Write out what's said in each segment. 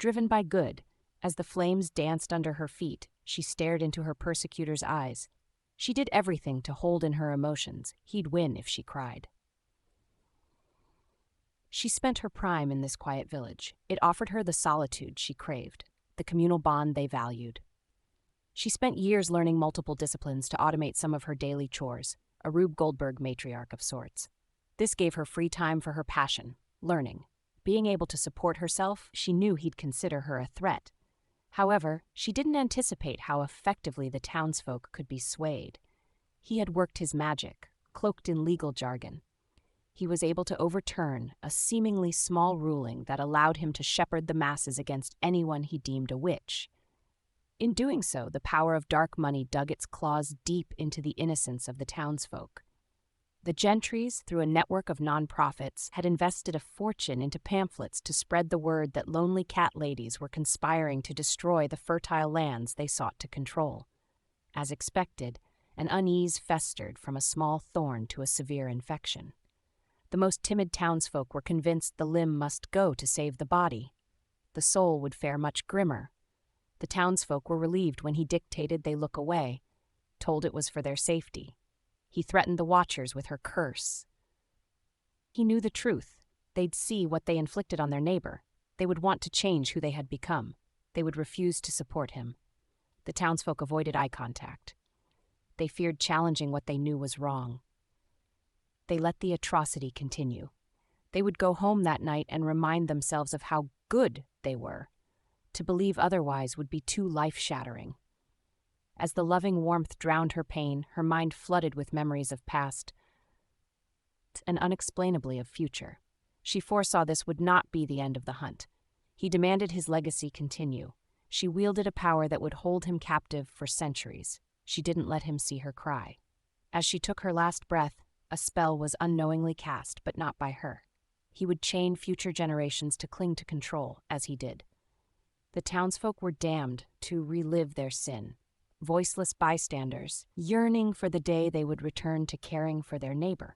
driven by good. As the flames danced under her feet, she stared into her persecutor's eyes. She did everything to hold in her emotions. He'd win if she cried. She spent her prime in this quiet village. It offered her the solitude she craved, the communal bond they valued. She spent years learning multiple disciplines to automate some of her daily chores, a Rube Goldberg matriarch of sorts. This gave her free time for her passion, learning. Being able to support herself, she knew he'd consider her a threat. However, she didn't anticipate how effectively the townsfolk could be swayed. He had worked his magic, cloaked in legal jargon. He was able to overturn a seemingly small ruling that allowed him to shepherd the masses against anyone he deemed a witch. In doing so, the power of dark money dug its claws deep into the innocence of the townsfolk. The Gentrys, through a network of nonprofits, had invested a fortune into pamphlets to spread the word that lonely cat ladies were conspiring to destroy the fertile lands they sought to control. As expected, an unease festered from a small thorn to a severe infection. The most timid townsfolk were convinced the limb must go to save the body. The soul would fare much grimmer. The townsfolk were relieved when he dictated they look away, told it was for their safety. He threatened the watchers with her curse. He knew the truth. They'd see what they inflicted on their neighbor. They would want to change who they had become. They would refuse to support him. The townsfolk avoided eye contact. They feared challenging what they knew was wrong. They let the atrocity continue. They would go home that night and remind themselves of how good they were. To believe otherwise would be too life-shattering. As the loving warmth drowned her pain, her mind flooded with memories of past and unexplainably of future. She foresaw this would not be the end of the hunt. He demanded his legacy continue. She wielded a power that would hold him captive for centuries. She didn't let him see her cry. As she took her last breath, a spell was unknowingly cast, but not by her. He would chain future generations to cling to control, as he did. The townsfolk were damned to relive their sin, voiceless bystanders, yearning for the day they would return to caring for their neighbor.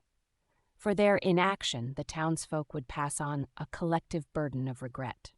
For their inaction, the townsfolk would pass on a collective burden of regret.